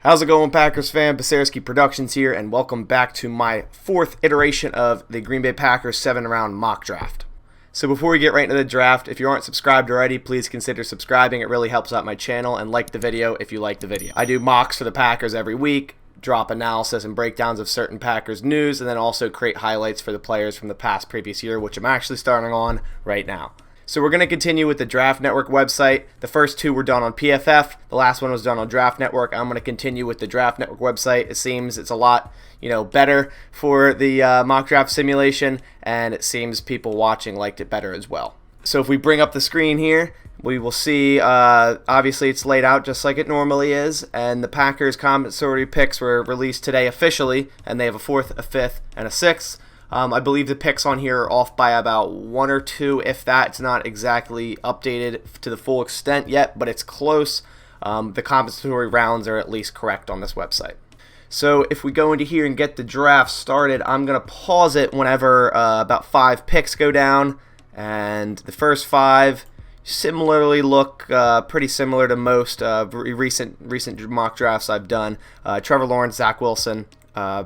How's it going, Packers fan? Baserski Productions here, and welcome back to my fourth iteration of the Green Bay Packers 7-round mock draft. So before we get right into the draft, if you aren't subscribed already, please consider subscribing. It really helps out my channel, and like the video if you like the video. I do mocks for the Packers every week, drop analysis and breakdowns of certain Packers news, and then also create highlights for the players from the previous year, which I'm actually starting on right now. So we're going to continue with the Draft Network website. The first two were done on PFF. The last one was done on Draft Network. I'm going to continue with the Draft Network website. It seems it's a lot, better for the mock draft simulation, and it seems people watching liked it better as well. So if we bring up the screen here, we will see, obviously it's laid out just like it normally is, and the Packers compensatory picks were released today officially, and they have a 4th, a 5th, and a 6th. I believe the picks on here are off by about 1 or 2, if that. It's not exactly updated to the full extent yet, but it's close. The compensatory rounds are at least correct on this website. So if we go into here and get the draft started, I'm going to pause it whenever about 5 picks go down. And the first 5 similarly look pretty similar to most recent mock drafts I've done. Trevor Lawrence, Zach Wilson,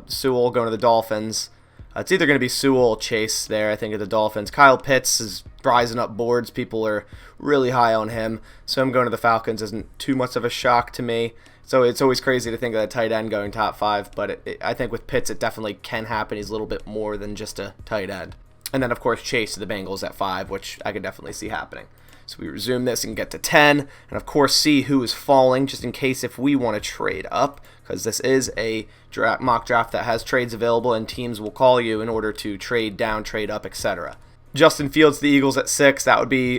Sewell going to the Dolphins. It's either going to be Sewell or Chase there, I think, at the Dolphins. Kyle Pitts is rising up boards. People are really high on him. So him going to the Falcons isn't too much of a shock to me. So it's always crazy to think of a tight end going top 5, but I think with Pitts it definitely can happen. He's a little bit more than just a tight end. And then, of course, Chase to the Bengals at 5, which I could definitely see happening. So we resume this and get to 10, and of course see who is falling, just in case if we want to trade up, because this is a mock draft that has trades available, and teams will call you in order to trade down, trade up, etc. Justin Fields, the Eagles at 6, that would be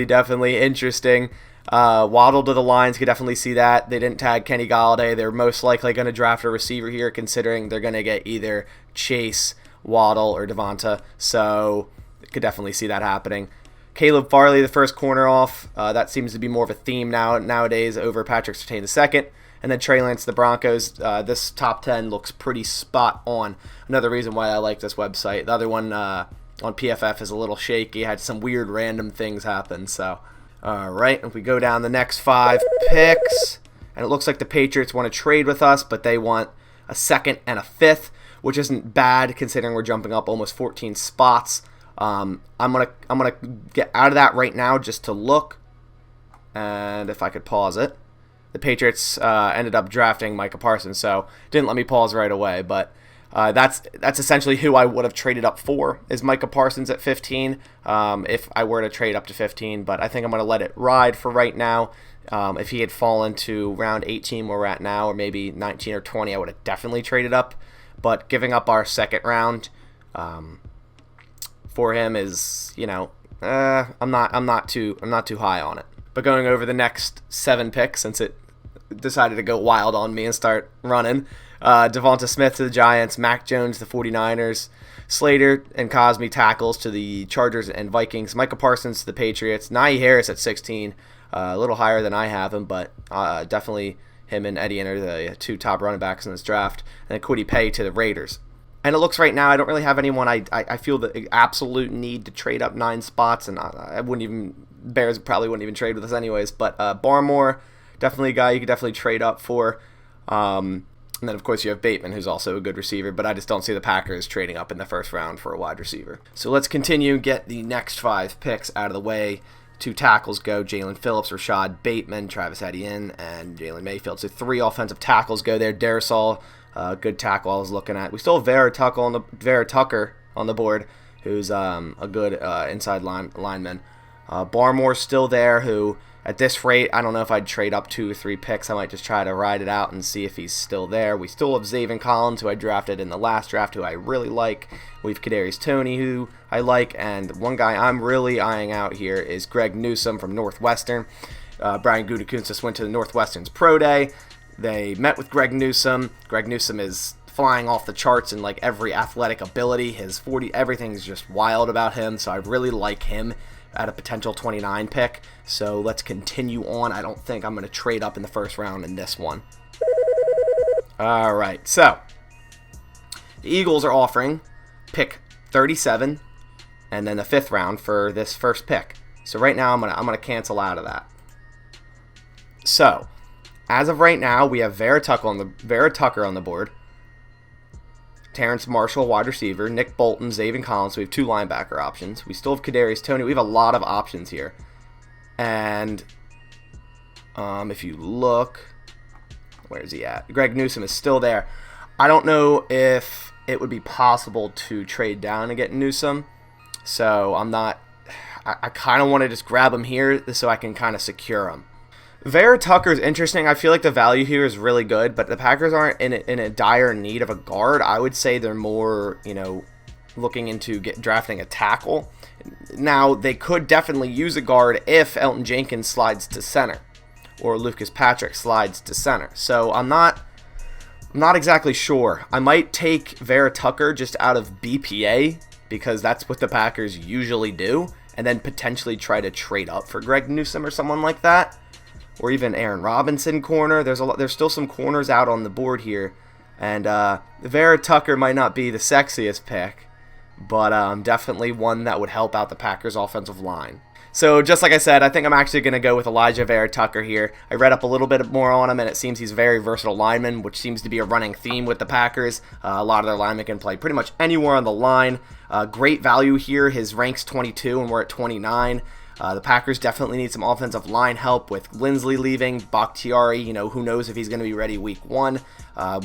definitely interesting. Waddle to the Lions, could definitely see that. They didn't tag Kenny Golladay. They're most likely going to draft a receiver here, considering they're going to get either Chase, Waddle, or Devonta. So could definitely see that happening. Caleb Farley, the first corner off. That seems to be more of a theme nowadays over Patrick Surtain the second. And then Trey Lance, the Broncos. This top 10 looks pretty spot on. Another reason why I like this website. The other one on PFF is a little shaky. Had some weird random things happen. So, all right. If we go down the next 5 picks, and it looks like the Patriots want to trade with us, but they want a 2nd and a 5th, which isn't bad considering we're jumping up almost 14 spots. I'm gonna get out of that right now just to look, and if I could pause it. The Patriots ended up drafting Micah Parsons, so didn't let me pause right away. But that's essentially who I would have traded up for, is Micah Parsons at 15. If I were to trade up to 15, but I think I'm gonna let it ride for right now. If he had fallen to round 18 where we're at now, or maybe 19 or 20, I would have definitely traded up. But giving up our 2nd round for him is, I'm not too high on it. But going over the next 7 picks, since it decided to go wild on me and start running, Devonta Smith to the Giants, Mac Jones to the 49ers, Slater and Cosme tackles to the Chargers and Vikings, Micah Parsons to the Patriots, Najee Harris at 16, a little higher than I have him, but definitely him and Etienne are the 2 top running backs in this draft, and then Kwity Paye to the Raiders. And it looks right now I don't really have anyone I feel the absolute need to trade up 9 spots, and Bears probably wouldn't even trade with us anyways. But Barmore, definitely a guy you could definitely trade up for. And then, of course, you have Bateman, who's also a good receiver, but I just don't see the Packers trading up in the 1st round for a wide receiver. So let's continue, get the next 5 picks out of the way. 2 tackles go, Jalen Phillips, Rashad Bateman, Travis Etienne, and Jalen Mayfield. So 3 offensive tackles go there. Darrisaw, good tackle I was looking at. We still have Vera-Tucker on the board, who's a good inside lineman. Barmore's still there, who at this rate, I don't know if I'd trade up 2 or 3 picks. I might just try to ride it out and see if he's still there. We still have Zaven Collins, who I drafted in the last draft, who I really like. We have Kadarius Toney, who I like, and one guy I'm really eyeing out here is Greg Newsom from Northwestern. Brian Gutekunst went to the Northwestern's Pro Day. They met with Greg Newsom. Greg Newsom is flying off the charts in like every athletic ability. His 40, everything's just wild about him, so I really like him at a potential 29 pick. So let's continue on. I don't think I'm going to trade up in the 1st round in this one. All right, so the Eagles are offering pick 37 and then the 5th round for this first pick. So right now I'm gonna cancel out of that. So As of right now, we have Vera-Tucker on the board. Terrence Marshall, wide receiver. Nick Bolton, Zaven Collins. So we have 2 linebacker options. We still have Kadarius Toney. We have a lot of options here. And if you look, where is he at? Greg Newsom is still there. I don't know if it would be possible to trade down and get Newsom. So I kind of want to just grab him here so I can kind of secure him. Vera-Tucker is interesting. I feel like the value here is really good, but the Packers aren't in a dire need of a guard. I would say they're more, looking into drafting a tackle. Now, they could definitely use a guard if Elton Jenkins slides to center or Lucas Patrick slides to center. So I'm not exactly sure. I might take Vera-Tucker just out of BPA because that's what the Packers usually do, and then potentially try to trade up for Greg Newsom or someone like that. Or even Aaron Robinson corner. There's still some corners out on the board here. And Vera-Tucker might not be the sexiest pick, but definitely one that would help out the Packers' offensive line. So just like I said, I think I'm actually going to go with Elijah Vera-Tucker here. I read up a little bit more on him, and it seems he's a very versatile lineman, which seems to be a running theme with the Packers. A lot of their linemen can play pretty much anywhere on the line. Great value here. His rank's 22, and we're at 29. The Packers definitely need some offensive line help with Lindsley leaving, Bakhtiari, who knows if he's going to be ready week 1.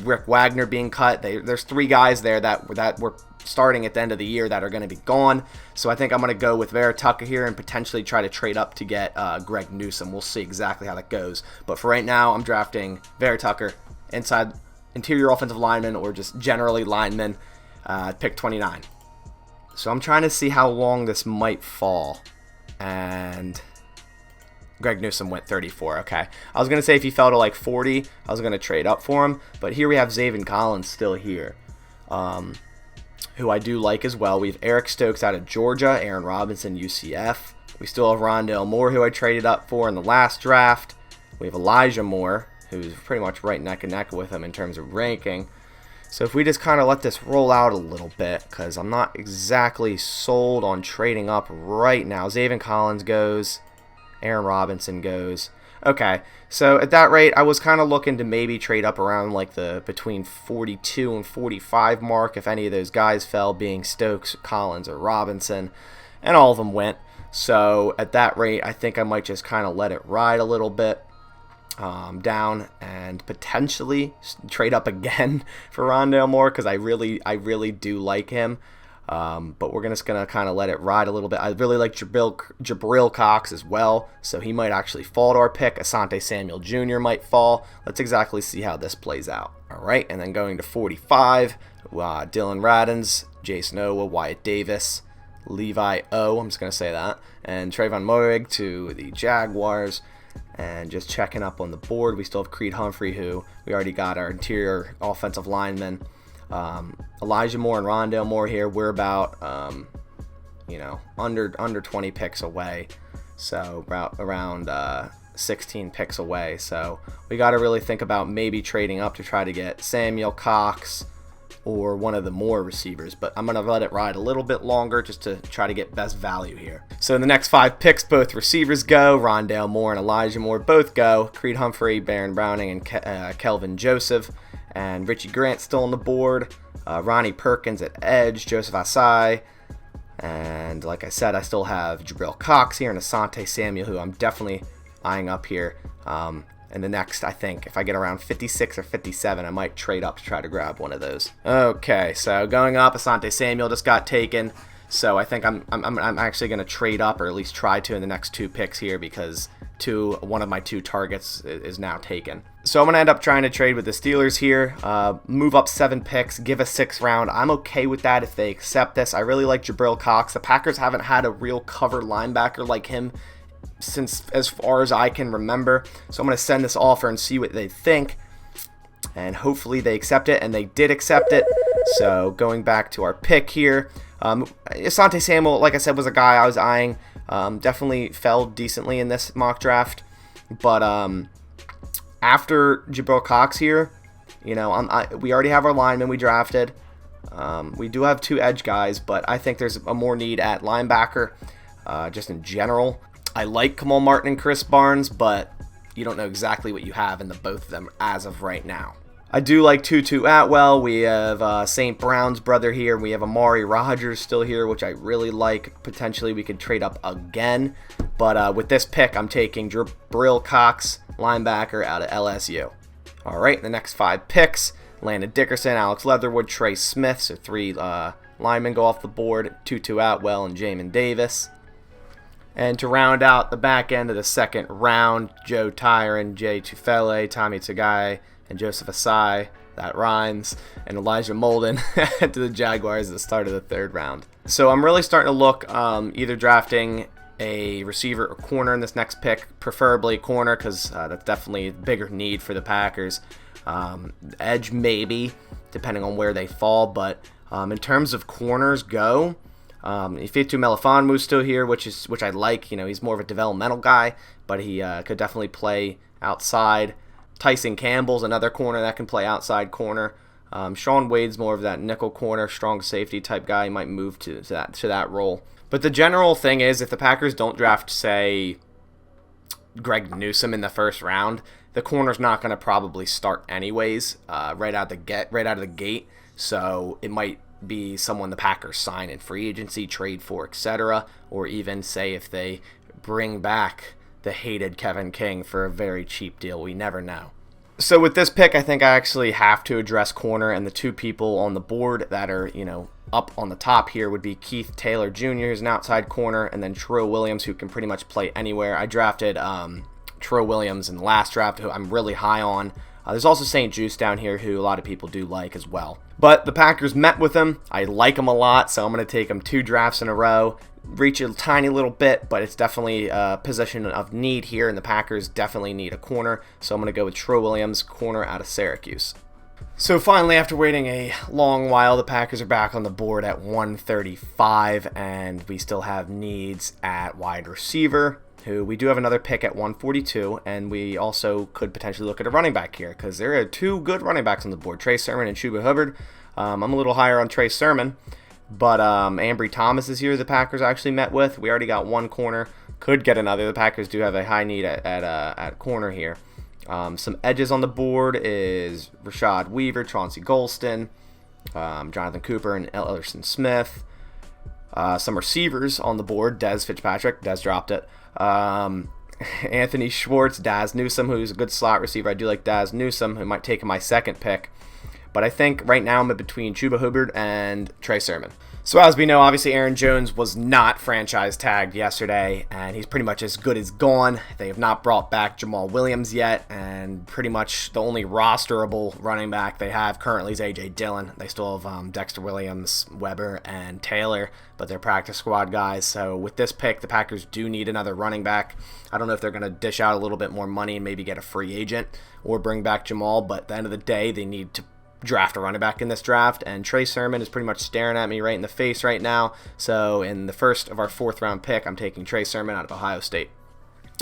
Rick Wagner being cut. There's 3 guys there that were starting at the end of the year that are going to be gone. So I think I'm going to go with Vera-Tucker here and potentially try to trade up to get Greg Newsom. We'll see exactly how that goes. But for right now, I'm drafting Vera-Tucker, interior offensive lineman, or just generally lineman, pick 29. So I'm trying to see how long this might fall. And Greg Newsom went 34. Okay. I was going to say if he fell to like 40, I was going to trade up for him. But here we have Zaven Collins still here, who I do like as well. We have Eric Stokes out of Georgia, Aaron Robinson, UCF. We still have Rondale Moore, who I traded up for in the last draft. We have Elijah Moore, who's pretty much right neck and neck with him in terms of ranking. So if we just kind of let this roll out a little bit, because I'm not exactly sold on trading up right now. Zaven Collins goes. Aaron Robinson goes. Okay, so at that rate, I was kind of looking to maybe trade up around like the between 42 and 45 mark if any of those guys fell, being Stokes, Collins, or Robinson, and all of them went. So at that rate, I think I might just kind of let it ride a little bit. Down and potentially trade up again for Rondale Moore because I really do like him. But we're just gonna kind of let it ride a little bit. I really like Jabril Cox as well, so he might actually fall to our pick. Asante Samuel Jr. might fall. Let's exactly see how this plays out. All right, and then going to 45, Dylan Radins, Jason Owa, Wyatt Davis, Levi O. I'm just gonna say that, and Trayvon Moehrig to the Jaguars. And just checking up on the board, we still have Creed Humphrey, who we already got our interior offensive lineman. Elijah Moore and Rondale Moore here. We're about, under 20 picks away. So around 16 picks away. So we got to really think about maybe trading up to try to get Samuel Cox or one of the Moore receivers, but I'm going to let it ride a little bit longer just to try to get best value here. So in the next 5 picks, both receivers go. Rondale Moore and Elijah Moore both go. Creed Humphrey, Baron Browning, and Kelvin Joseph. And Richie Grant still on the board. Ronnie Perkins at edge. Joseph Asai. And like I said, I still have Jabril Cox here and Asante Samuel, who I'm definitely eyeing up here. And the next, I think, if I get around 56 or 57, I might trade up to try to grab one of those. Okay, so going up, Asante Samuel just got taken. So I think I'm actually going to trade up, or at least try to, in the next 2 picks here, because one of my 2 targets is now taken. So I'm going to end up trying to trade with the Steelers here. Move up 7 picks, give a 6th round. I'm okay with that if they accept this. I really like Jabril Cox. The Packers haven't had a real cover linebacker like him since as far as I can remember. So I'm going to send this offer and see what they think, and hopefully they accept it, and they did accept it. So going back to our pick here, Asante Samuel, like I said, was a guy I was eyeing. Definitely fell decently in this mock draft, but after Jabril Cox here, we already have our linemen we drafted. We do have 2 edge guys, but I think there's a more need at linebacker just in general. I like Kamal Martin and Chris Barnes, but you don't know exactly what you have in the both of them as of right now. I do like Tutu Atwell. We have St. Brown's brother here. We have Amari Rogers still here, which I really like. Potentially we could trade up again. But with this pick, I'm taking Jabril Cox, linebacker out of LSU. All right, the next 5 picks. Landon Dickerson, Alex Leatherwood, Trey Smith. So 3 linemen go off the board. Tutu Atwell and Jamin Davis. And to round out the back end of the second round, Joe Tyron, Jay Tufele, Tommy Tagai, and Joseph Asai, that rhymes, and Elijah Molden to the Jaguars at the start of the 3rd round. So I'm really starting to look either drafting a receiver or corner in this next pick, preferably corner, because that's definitely a bigger need for the Packers. Edge maybe, depending on where they fall, but in terms of corners go, Ifeatu Melifonwu's still here, which I like. You know, he's more of a developmental guy, but he could definitely play outside. Tyson Campbell's another corner that can play outside corner. Sean Wade's more of that nickel corner, strong safety type guy. He might move to that role. But the general thing is, if the Packers don't draft, say, Greg Newsom in the 1st round, the corner's not going to probably start anyways, right out of the gate. So it might be someone the Packers sign in free agency, trade for, etc., or even say if they bring back the hated Kevin King for a very cheap deal. We never know. So with this pick, I think I actually have to address corner, and the 2 people on the board that are, up on the top here would be Keith Taylor Jr., who's an outside corner, and then Trill Williams, who can pretty much play anywhere. I drafted Trill Williams in the last draft, who I'm really high on. There's also St. Juice down here, who a lot of people do like as well. But the Packers met with him. I like him a lot, so I'm going to take him 2 drafts in a row. Reach a tiny little bit, but it's definitely a position of need here, and the Packers definitely need a corner. So I'm going to go with Trill Williams, corner out of Syracuse. So finally, after waiting a long while, the Packers are back on the board at 135, and we still have needs at wide receiver, who we do have another pick at 142, and we also could potentially look at a running back here, because there are 2 good running backs on the board, Trey Sermon and Chuba Hubbard. I'm a little higher on Trey Sermon, but Ambry Thomas is here the Packers actually met with. We already got 1 corner, could get another. The Packers do have a high need at corner here. Some edges on the board is Rashad Weaver, Chauncey Golston, Jonathan Cooper, and Ellerson Smith. Some receivers on the board, Dez Fitzpatrick, Dez dropped it. Anthony Schwartz, Daz Newsom, who's a good slot receiver. I do like Daz Newsom, who might take my 2nd pick. But I think right now I'm in between Chuba Hubbard and Trey Sermon. So as we know, obviously Aaron Jones was not franchise tagged yesterday, and he's pretty much as good as gone. They have not brought back Jamal Williams yet, and pretty much the only rosterable running back they have currently is A.J. Dillon. They still have Dexter Williams, Weber, and Taylor, but they're practice squad guys. So with this pick, the Packers do need another running back. I don't know if they're going to dish out a little bit more money and maybe get a free agent or bring back Jamal, but at the end of the day, they need to draft a running back in this draft, and Trey Sermon is pretty much staring at me right in the face right now. So in the first of our 4th round pick, I'm taking Trey Sermon out of Ohio State.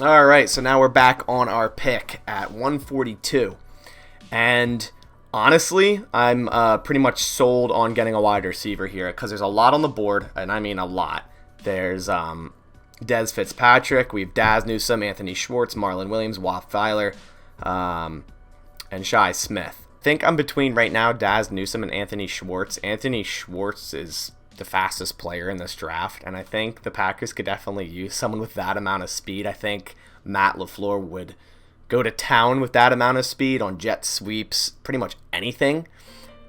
All right, so now we're back on our pick at 142, and honestly, I'm pretty much sold on getting a wide receiver here because there's a lot on the board, and I mean a lot. There's Dez Fitzpatrick, we have Daz Newsom, Anthony Schwartz, Marlon Williams, Watt Filer, and Shi Smith. I think I'm between right now Daz Newsom and Anthony Schwartz. Anthony Schwartz is the fastest player in this draft, and I think the Packers could definitely use someone with that amount of speed. I think Matt LaFleur would go to town with that amount of speed on jet sweeps, pretty much anything.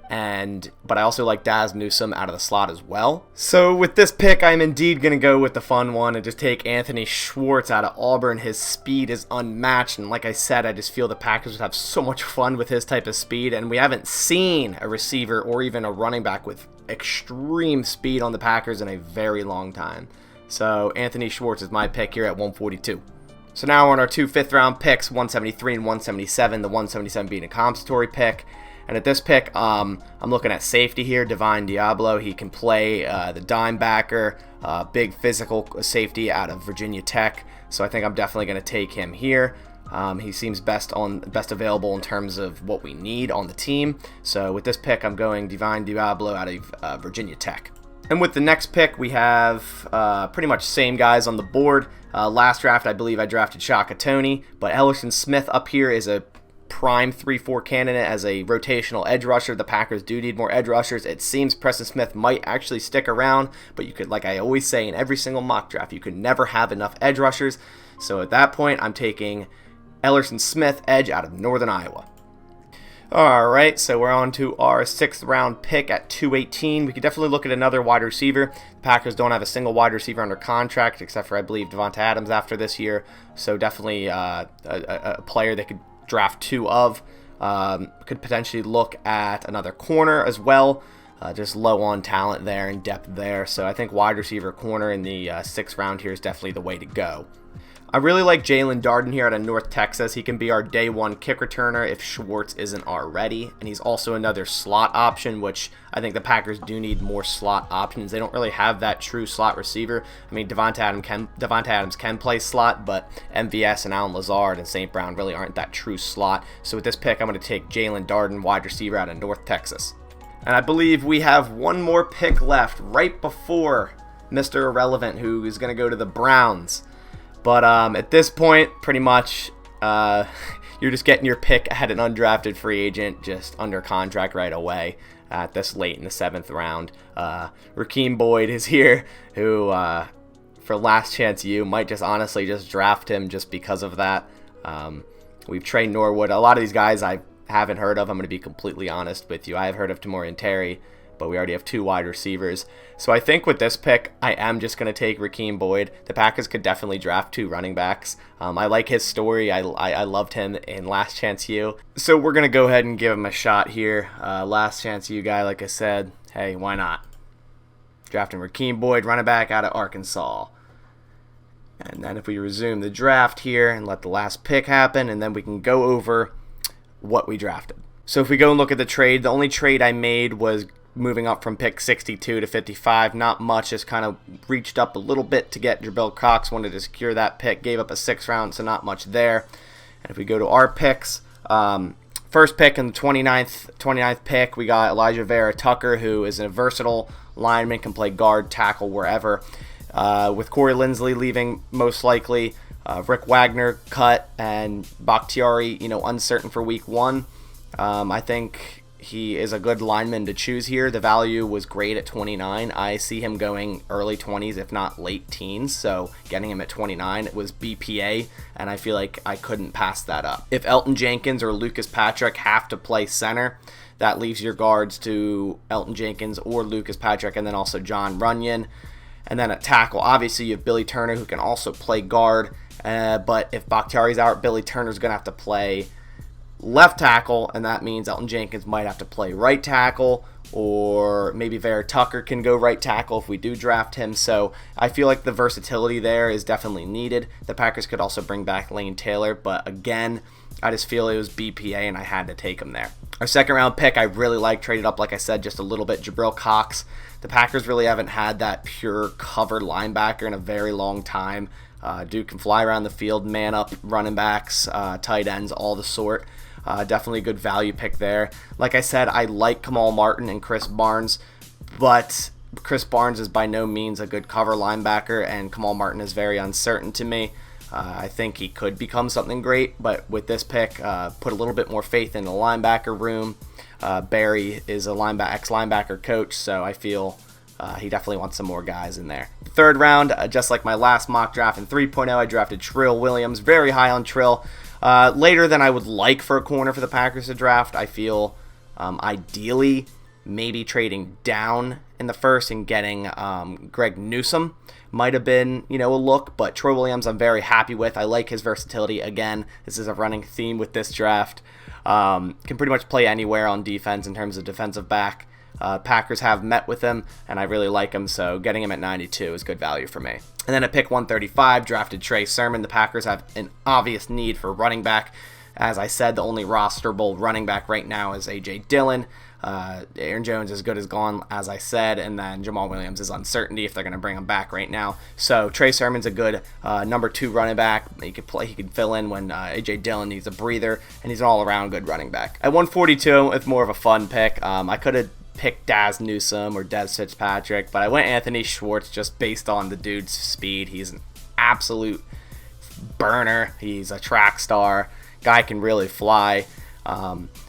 But I also like Daz Newsom out of the slot as well. So with this pick, I'm indeed going to go with the fun one and just take Anthony Schwartz out of Auburn. His speed is unmatched, and like I said, I just feel the Packers would have so much fun with his type of speed, and we haven't seen a receiver or even a running back with extreme speed on the Packers in a very long time. So Anthony Schwartz is my pick here at 142. So now we're on our 2 5th-round picks, 173 and 177, the 177 being a compensatory pick. And at this pick, I'm looking at safety here, Divine Diablo. He can play the dime backer, big physical safety out of Virginia Tech. So I think I'm definitely going to take him here. He seems best available in terms of what we need on the team. So with this pick, I'm going Divine Diablo out of Virginia Tech. And with the next pick, we have pretty much same guys on the board. Last draft, I believe I drafted Shaka Toney, but Ellerson Smith up here is a prime 3-4 candidate as a rotational edge rusher. The Packers do need more edge rushers. It seems Preston Smith might actually stick around, but you could, like I always say in every single mock draft, you could never have enough edge rushers. So at that point, I'm taking Ellerson Smith, edge out of Northern Iowa. Alright, so we're on to our 6th round pick at 218. We could definitely look at another wide receiver. The Packers don't have a single wide receiver under contract, except for, I believe, Devonta Adams after this year. So definitely a player they could draft 2 of. Could potentially look at another corner as well. Just low on talent there and depth there. So I think wide receiver corner in the 6th round here is definitely the way to go. I really like Jalen Darden here out of North Texas. He can be our day 1 kick returner if Schwartz isn't already. And he's also another slot option, which I think the Packers do need more slot options. They don't really have that true slot receiver. I mean, Devonta Adams can play slot, but MVS and Allen Lazard and St. Brown really aren't that true slot. So with this pick, I'm going to take Jalen Darden, wide receiver out of North Texas. And I believe we have one more pick left right before Mr. Irrelevant, who is going to go to the Browns. But at this point, pretty much, you're just getting your pick at an undrafted free agent, just under contract right away at this late in the 7th round. Rakeem Boyd is here, who, for Last Chance U, might just honestly just draft him just because of that. We've Trey Norwood. A lot of these guys I haven't heard of. I'm going to be completely honest with you. I have heard of Tamorrion Terry, but we already have 2 wide receivers. So I think with this pick, I am just going to take Rakeem Boyd. The Packers could definitely draft 2 running backs. I like his story. I loved him in Last Chance U. So we're going to go ahead and give him a shot here. Last Chance U guy, like I said, hey, why not? Drafting Rakeem Boyd, running back out of Arkansas. And then if we resume the draft here and let the last pick happen, and then we can go over what we drafted. So if we go and look at the trade, the only trade I made was moving up from pick 62 to 55. Not much, just kind of reached up a little bit to get Jabril Cox, wanted to secure that pick, gave up a 6th round, so not much there. And if we go to our picks, first pick in the 29th pick, we got Elijah Vera-Tucker, who is a versatile lineman, can play guard, tackle, wherever. With Corey Linsley leaving most likely, Rick Wagner cut, and Bakhtiari, uncertain for week 1. I think he is a good lineman to choose here. The value was great at 29. I see him going early 20s, if not late teens. So getting him at 29, it was BPA, and I feel like I couldn't pass that up. If Elton Jenkins or Lucas Patrick have to play center, that leaves your guards to Elton Jenkins or Lucas Patrick, and then also John Runyon. And then at tackle, obviously you have Billy Turner, who can also play guard. But if Bakhtiari's out, Billy Turner's going to have to play left tackle, and that means Elton Jenkins might have to play right tackle, or maybe Vera-Tucker can go right tackle if we do draft him. So I feel like the versatility there is definitely needed. The Packers could also bring back Lane Taylor, but again, I just feel it was BPA and I had to take him there. Our 2nd round pick I really like, traded up, like I said, just a little bit, Jabril Cox. The Packers really haven't had that pure covered linebacker in a very long time. Dude can fly around the field, man up running backs, tight ends, all the sort. Definitely a good value pick there. Like I said, I like Kamal Martin and Chris Barnes, but Chris Barnes is by no means a good cover linebacker, and Kamal Martin is very uncertain to me. I think he could become something great, but with this pick, put a little bit more faith in the linebacker room. Barry is a ex-linebacker coach, so I feel he definitely wants some more guys in there. 3rd round, just like my last mock draft in 3.0, I drafted Trill Williams, very high on Trill. Later than I would like for a corner for the Packers to draft. I feel ideally maybe trading down in the 1st and getting Greg Newsom might have been, a look, but Troy Williams I'm very happy with. I like his versatility. Again, this is a running theme with this draft. Can pretty much play anywhere on defense in terms of defensive back. Packers have met with him, and I really like him, so getting him at 92 is good value for me. And then at pick 135, drafted Trey Sermon. The Packers have an obvious need for running back. As I said, the only rosterable running back right now is A.J. Dillon. Aaron Jones is good as gone, as I said, and then Jamal Williams is uncertainty if they're going to bring him back right now. So Trey Sermon's a good number 2 running back. He can fill in when A.J. Dillon needs a breather, and he's an all-around good running back. At 142, it's more of a fun pick. I could have pick Daz Newsom or Des Fitzpatrick, but I went Anthony Schwartz just based on the dude's speed. He's an absolute burner. He's a track star. Guy can really fly.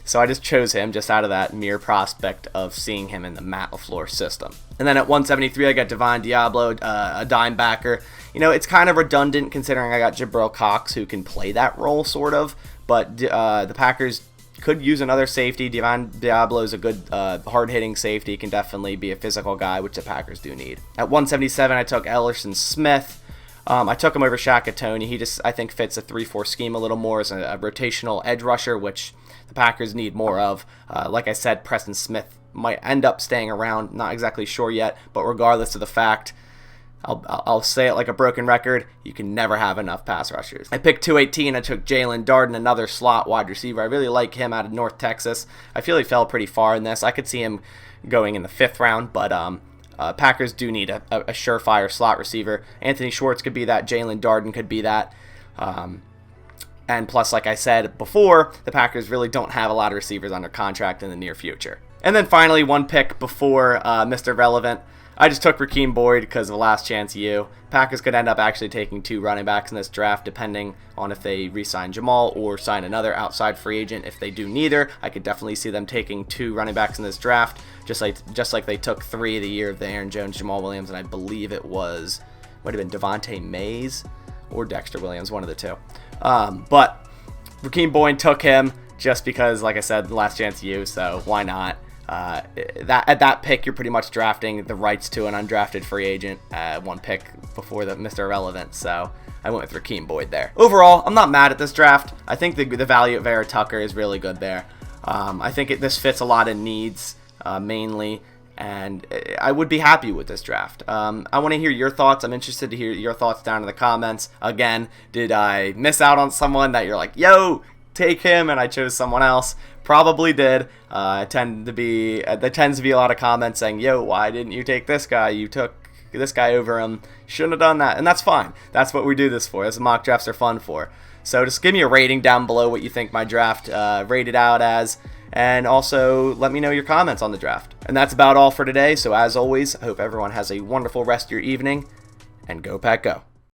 So I just chose him just out of that mere prospect of seeing him in the Matt LaFleur system. And then at 173, I got Divine Diablo, a dime backer. It's kind of redundant considering I got Jabril Cox, who can play that role, sort of. But the Packers could use another safety. Divine Diablo is a good hard-hitting safety. Can definitely be a physical guy, which the Packers do need. At 177, I took Ellerson Smith. I took him over Shaka Toney. He just, I think, fits a 3-4 scheme a little more as a rotational edge rusher, which the Packers need more of. Like I said, Preston Smith might end up staying around. Not exactly sure yet, but regardless of the fact, I'll say it like a broken record, you can never have enough pass rushers. I picked 218. I took Jalen Darden, another slot wide receiver. I really like him out of North Texas. I feel he fell pretty far in this. I could see him going in the 5th round, but Packers do need a surefire slot receiver. Anthony Schwartz could be that. Jalen Darden could be that. And plus, like I said before, the Packers really don't have a lot of receivers under contract in the near future. And then finally, one pick before Mr. Relevant, I just took Rakeem Boyd because of Last Chance U. Packers could end up actually taking 2 running backs in this draft, depending on if they re-sign Jamal or sign another outside free agent. If they do neither, I could definitely see them taking 2 running backs in this draft, just like they took 3 the year of the Aaron Jones, Jamal Williams, and I believe it might have been Devontae Mays or Dexter Williams, one of the 2. But Rakeem Boyd took him just because, like I said, Last Chance U, so why not? At that pick, you're pretty much drafting the rights to an undrafted free agent, 1 pick before the Mr. Irrelevant, so I went with Rakeem Boyd there. Overall, I'm not mad at this draft. I think the value at Vera-Tucker is really good there. I think this fits a lot of needs, mainly, and I would be happy with this draft. I want to hear your thoughts. I'm interested to hear your thoughts down in the comments. Again, did I miss out on someone that you're like, yo, take him, and I chose someone else? Probably did. There tends to be a lot of comments saying, yo, why didn't you take this guy? You took this guy over him. Shouldn't have done that. And that's fine. That's what we do this for. That's what mock drafts are fun for. So just give me a rating down below what you think my draft rated out as. And also let me know your comments on the draft. And that's about all for today. So as always, I hope everyone has a wonderful rest of your evening. And go Pack Go.